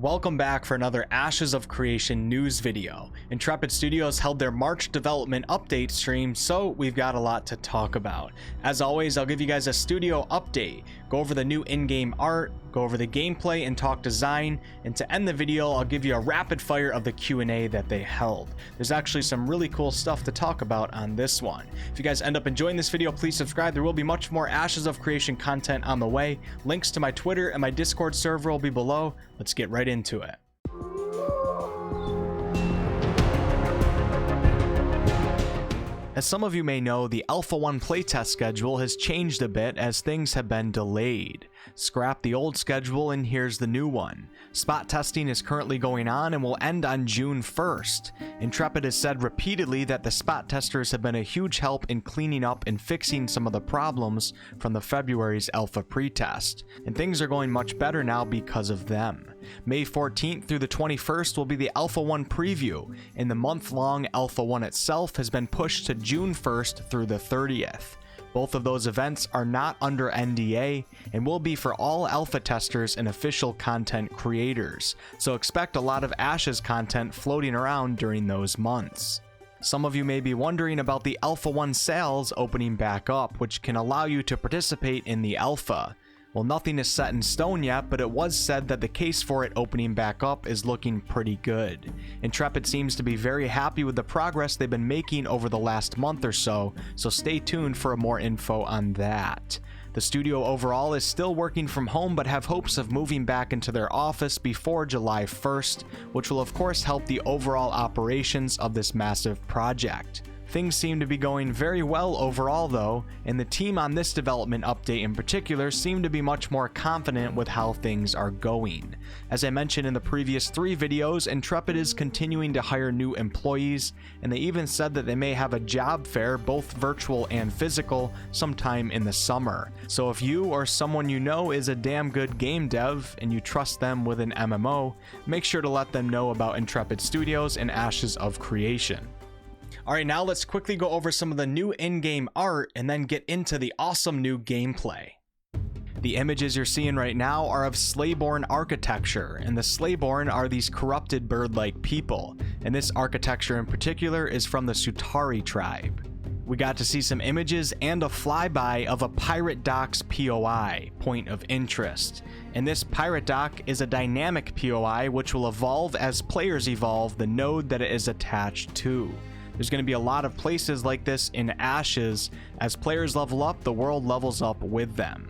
Welcome back for another Ashes of Creation news video. Intrepid Studios held their March development update stream, so we've got a lot to talk about. As always, I'll give you guys a studio update, go over the new in-game art, go over the gameplay and talk design, and to end the video, I'll give you a rapid fire of the Q&A that they held. There's actually some really cool stuff to talk about on this one. If you guys end up enjoying this video, please subscribe. There will be much more Ashes of Creation content on the way. Links to my Twitter and my Discord server will be below. Let's get right into it. As some of you may know, the Alpha 1 playtest schedule has changed a bit as things have been delayed. Scrap the old schedule and here's the new one. Spot testing is currently going on and will end on June 1st. Intrepid has said repeatedly that the spot testers have been a huge help in cleaning up and fixing some of the problems from the February's alpha pretest, and things are going much better now because of them. May 14th through the 21st will be the Alpha 1 preview, and the month-long Alpha 1 itself has been pushed to June 1st through the 30th. Both of those events are not under NDA and will be for all alpha testers and official content creators, so expect a lot of Ashes content floating around during those months. Some of you may be wondering about the Alpha 1 sales opening back up, which can allow you to participate in the alpha. Well, nothing is set in stone yet, but it was said that the case for it opening back up is looking pretty good. Intrepid seems to be very happy with the progress they've been making over the last month or so stay tuned for more info on that. The studio overall is still working from home but have hopes of moving back into their office before July 1st, which will of course help the overall operations of this massive project. Things seem to be going very well overall though, and the team on this development update in particular seem to be much more confident with how things are going. As I mentioned in the previous 3 videos, Intrepid is continuing to hire new employees, and they even said that they may have a job fair, both virtual and physical, sometime in the summer. So if you or someone you know is a damn good game dev and you trust them with an MMO, make sure to let them know about Intrepid Studios and Ashes of Creation. Alright, now let's quickly go over some of the new in-game art and then get into the awesome new gameplay. The images you're seeing right now are of Slayborn architecture, and the Slayborn are these corrupted bird-like people, and this architecture in particular is from the Sutari tribe. We got to see some images and a flyby of a Pirate Dock's POI, point of interest, and this Pirate Dock is a dynamic POI which will evolve as players evolve the node that it is attached to. There's going to be a lot of places like this in Ashes. As players level up, the world levels up with them.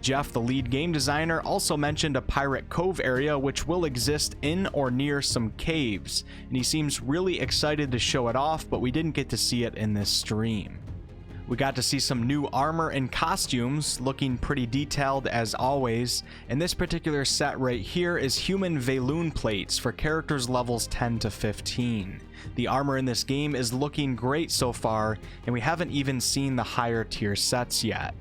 Jeff, the lead game designer, also mentioned a Pirate Cove area which will exist in or near some caves, and he seems really excited to show it off, but we didn't get to see it in this stream. We got to see some new armor and costumes, looking pretty detailed as always, and this particular set right here is human Valoon plates for characters levels 10 to 15. The armor in this game is looking great so far, and we haven't even seen the higher tier sets yet.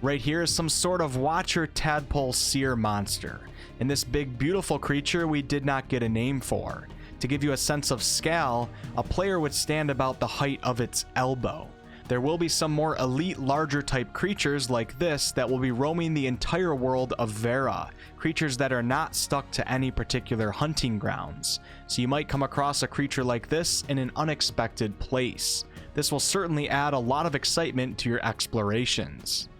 Right here is some sort of Watcher Tadpole Seer monster, and this big beautiful creature we did not get a name for. To give you a sense of scale, a player would stand about the height of its elbow. There will be some more elite larger type creatures like this that will be roaming the entire world of Vera, creatures that are not stuck to any particular hunting grounds. So you might come across a creature like this in an unexpected place. This will certainly add a lot of excitement to your explorations.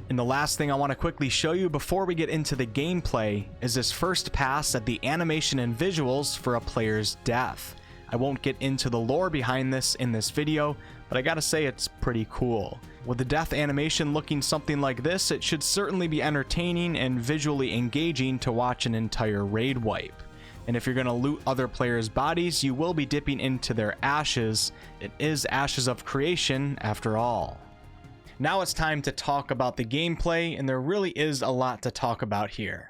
And the last thing I want to quickly show you before we get into the gameplay is this first pass at the animation and visuals for a player's death. I won't get into the lore behind this in this video, but I gotta say it's pretty cool. With the death animation looking something like this, it should certainly be entertaining and visually engaging to watch an entire raid wipe. And if you're gonna loot other players' bodies, you will be dipping into their ashes. It is Ashes of Creation after all. Now it's time to talk about the gameplay, and there really is a lot to talk about here.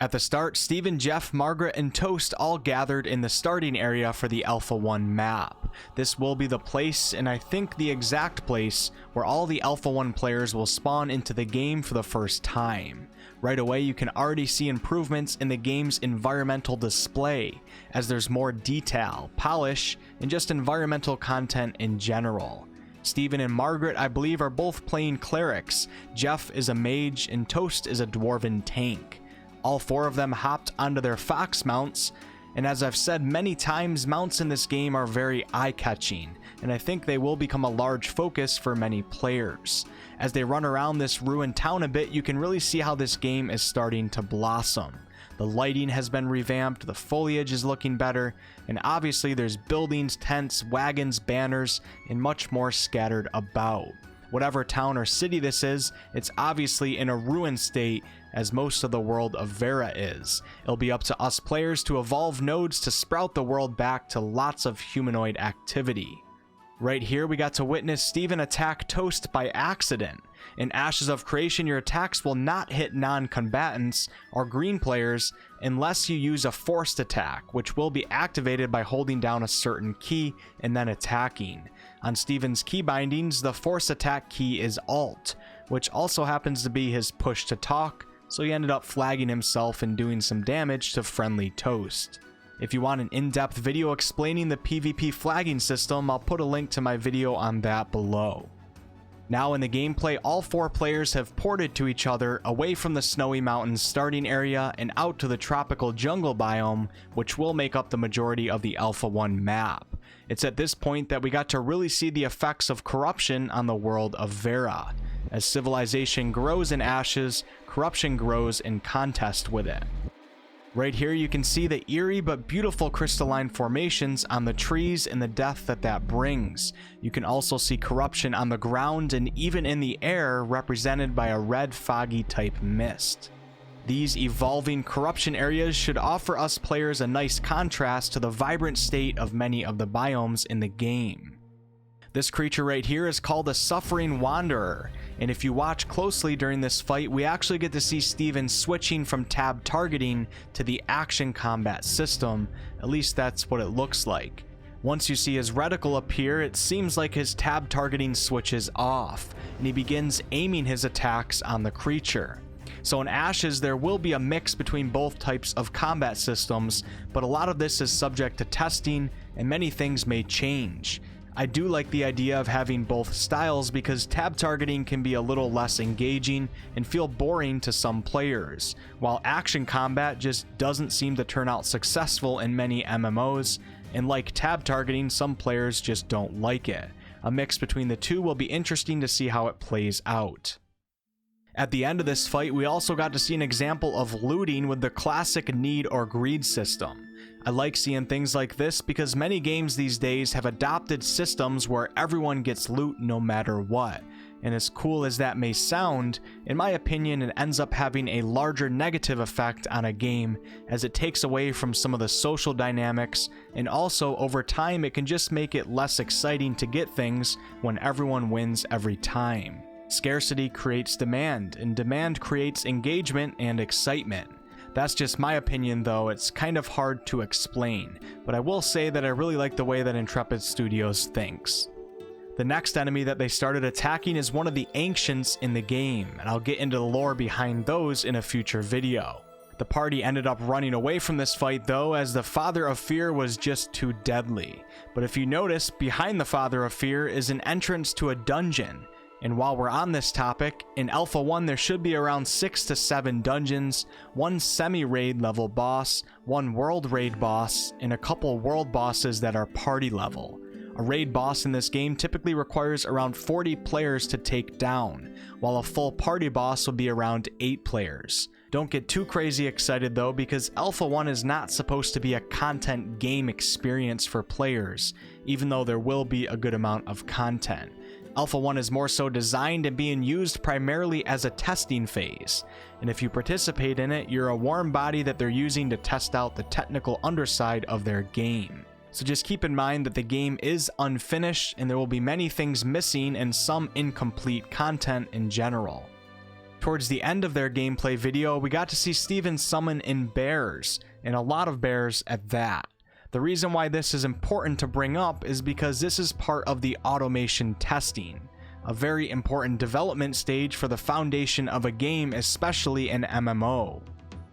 At the start, Steven, Jeff, Margaret, and Toast all gathered in the starting area for the Alpha 1 map. This will be the place, and I think the exact place, where all the Alpha 1 players will spawn into the game for the first time. Right away, you can already see improvements in the game's environmental display, as there's more detail, polish, and just environmental content in general. Steven and Margaret, I believe, are both playing clerics. Jeff is a mage, and Toast is a dwarven tank. All 4 of them hopped onto their fox mounts, and as I've said many times, mounts in this game are very eye-catching, and I think they will become a large focus for many players. As they run around this ruined town a bit, you can really see how this game is starting to blossom. The lighting has been revamped, the foliage is looking better, and obviously there's buildings, tents, wagons, banners, and much more scattered about. Whatever town or city this is, it's obviously in a ruined state, as most of the world of Vera is. It'll be up to us players to evolve nodes to sprout the world back to lots of humanoid activity. Right here we got to witness Steven attack Toast by accident. In Ashes of Creation, your attacks will not hit non-combatants or green players unless you use a forced attack, which will be activated by holding down a certain key and then attacking. On Steven's key bindings, the force attack key is Alt, which also happens to be his push to talk, so he ended up flagging himself and doing some damage to friendly Toast. If you want an in-depth video explaining the PvP flagging system, I'll put a link to my video on that below. Now in the gameplay, all 4 players have ported to each other away from the Snowy Mountains starting area and out to the tropical jungle biome, which will make up the majority of the Alpha 1 map. It's at this point that we got to really see the effects of corruption on the world of Vera. As civilization grows in Ashes, corruption grows in contest with it. Right here you can see the eerie but beautiful crystalline formations on the trees and the death that brings. You can also see corruption on the ground and even in the air, represented by a red foggy type mist. These evolving corruption areas should offer us players a nice contrast to the vibrant state of many of the biomes in the game. This creature right here is called a Suffering Wanderer, and if you watch closely during this fight, we actually get to see Steven switching from tab targeting to the action combat system. At least that's what it looks like. Once you see his reticle appear, it seems like his tab targeting switches off, and he begins aiming his attacks on the creature. So in Ashes, there will be a mix between both types of combat systems, but a lot of this is subject to testing, and many things may change. I do like the idea of having both styles because tab targeting can be a little less engaging and feel boring to some players, while action combat just doesn't seem to turn out successful in many MMOs, and like tab targeting, some players just don't like it. A mix between the two will be interesting to see how it plays out. At the end of this fight, we also got to see an example of looting with the classic need or greed system. I like seeing things like this because many games these days have adopted systems where everyone gets loot no matter what. And as cool as that may sound, in my opinion it ends up having a larger negative effect on a game as it takes away from some of the social dynamics, and also over time it can just make it less exciting to get things when everyone wins every time. Scarcity creates demand, and demand creates engagement and excitement. That's just my opinion though, it's kind of hard to explain, but I will say that I really like the way that Intrepid Studios thinks. The next enemy that they started attacking is one of the ancients in the game, and I'll get into the lore behind those in a future video. The party ended up running away from this fight though, as the Father of Fear was just too deadly. But if you notice, behind the Father of Fear is an entrance to a dungeon. And while we're on this topic, in Alpha 1 there should be around 6 to 7 dungeons, 1 semi-raid level boss, 1 world raid boss, and a couple world bosses that are party level. A raid boss in this game typically requires around 40 players to take down, while a full party boss will be around 8 players. Don't get too crazy excited though, because Alpha 1 is not supposed to be a content game experience for players, even though there will be a good amount of content. Alpha 1 is more so designed and being used primarily as a testing phase, and if you participate in it, you're a warm body that they're using to test out the technical underside of their game. So just keep in mind that the game is unfinished and there will be many things missing and some incomplete content in general. Towards the end of their gameplay video, we got to see Steven summon in bears, and a lot of bears at that. The reason why this is important to bring up is because this is part of the automation testing, a very important development stage for the foundation of a game, especially an MMO.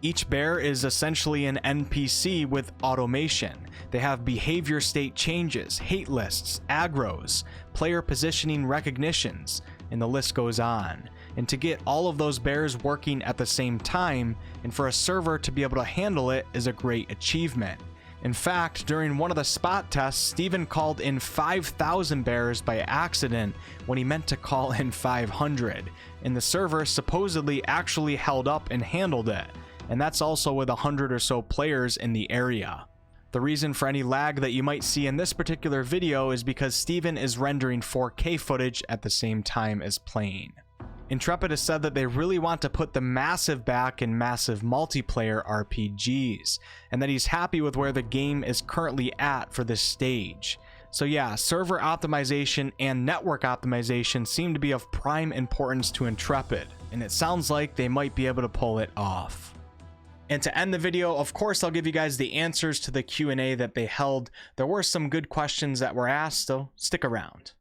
Each bear is essentially an NPC with automation. They have behavior state changes, hate lists, aggros, player positioning recognitions, and the list goes on. and to get all of those bears working at the same time and for a server to be able to handle it is a great achievement. In fact, during one of the spot tests, Steven called in 5,000 bears by accident when he meant to call in 500, and the server supposedly actually held up and handled it, and that's also with 100 or so players in the area. The reason for any lag that you might see in this particular video is because Steven is rendering 4K footage at the same time as playing. Intrepid has said that they really want to put the massive back in massive multiplayer RPGs, and that he's happy with where the game is currently at for this stage. So yeah, server optimization and network optimization seem to be of prime importance to Intrepid, and it sounds like they might be able to pull it off. And to end the video, of course, I'll give you guys the answers to the Q&A that they held. There were some good questions that were asked, so stick around.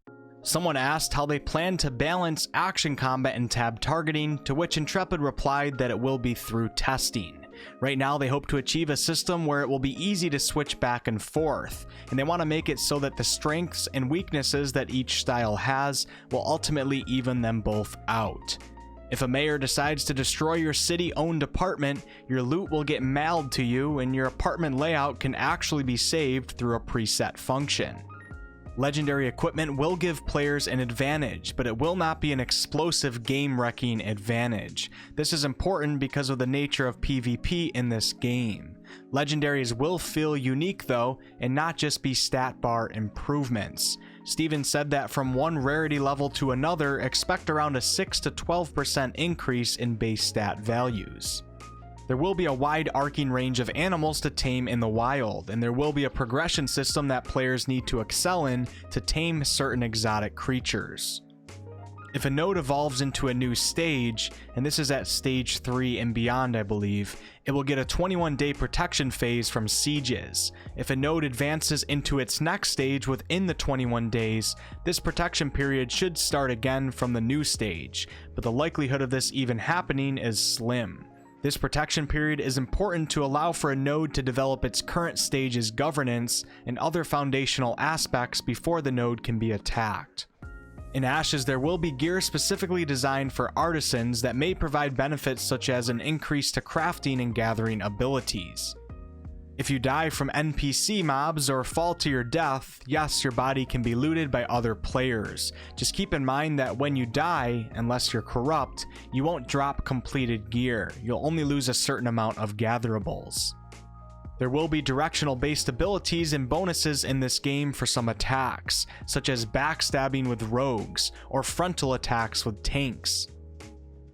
Someone asked how they plan to balance action combat and tab targeting, to which Intrepid replied that it will be through testing. Right now they hope to achieve a system where it will be easy to switch back and forth, and they want to make it so that the strengths and weaknesses that each style has will ultimately even them both out. If a mayor decides to destroy your city-owned apartment, your loot will get mailed to you, and your apartment layout can actually be saved through a preset function. Legendary equipment will give players an advantage, but it will not be an explosive game-wrecking advantage. This is important because of the nature of PvP in this game. Legendaries will feel unique though, and not just be stat bar improvements. Steven said that from one rarity level to another, expect around a 6 to 12% increase in base stat values. There will be a wide arcing range of animals to tame in the wild, and there will be a progression system that players need to excel in to tame certain exotic creatures. If a node evolves into a new stage, and this is at stage 3 and beyond I believe, it will get a 21-day protection phase from sieges. If a node advances into its next stage within the 21 days, this protection period should start again from the new stage, but the likelihood of this even happening is slim. This protection period is important to allow for a node to develop its current stage's governance and other foundational aspects before the node can be attacked. In Ashes, there will be gear specifically designed for artisans that may provide benefits such as an increase to crafting and gathering abilities. If you die from NPC mobs or fall to your death, yes, your body can be looted by other players. Just keep in mind that when you die, unless you're corrupt, you won't drop completed gear. You'll only lose a certain amount of gatherables. There will be directional based abilities and bonuses in this game for some attacks, such as backstabbing with rogues or frontal attacks with tanks.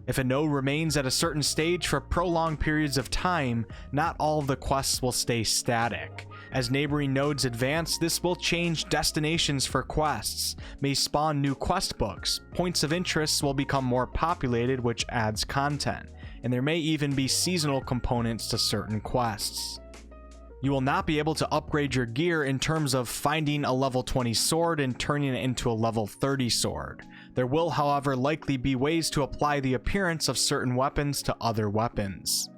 If a node remains at a certain stage for prolonged periods of time, not all of the quests will stay static. As neighboring nodes advance, this will change destinations for quests, may spawn new quest books, points of interest will become more populated, which adds content, and there may even be seasonal components to certain quests. You will not be able to upgrade your gear in terms of finding a level 20 sword and turning it into a level 30 sword. There will, however, likely be ways to apply the appearance of certain weapons to other weapons.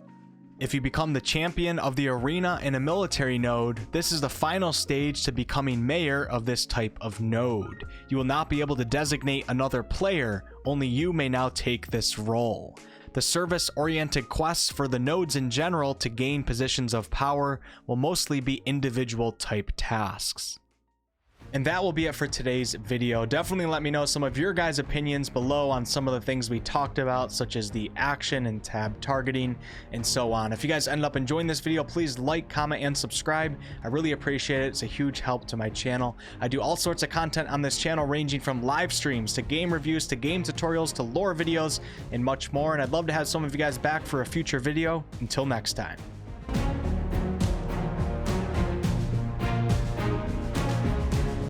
If you become the champion of the arena in a military node, this is the final stage to becoming mayor of this type of node. You will not be able to designate another player, only you may now take this role. The service-oriented quests for the nodes in general to gain positions of power will mostly be individual type tasks. And that will be it for today's video. Definitely let me know some of your guys' opinions below on some of the things we talked about, such as the action and tab targeting and so on. If you guys ended up enjoying this video, please like, comment, and subscribe. I really appreciate it. It's a huge help to my channel. I do all sorts of content on this channel, ranging from live streams to game reviews to game tutorials to lore videos and much more. And I'd love to have some of you guys back for a future video. Until next time.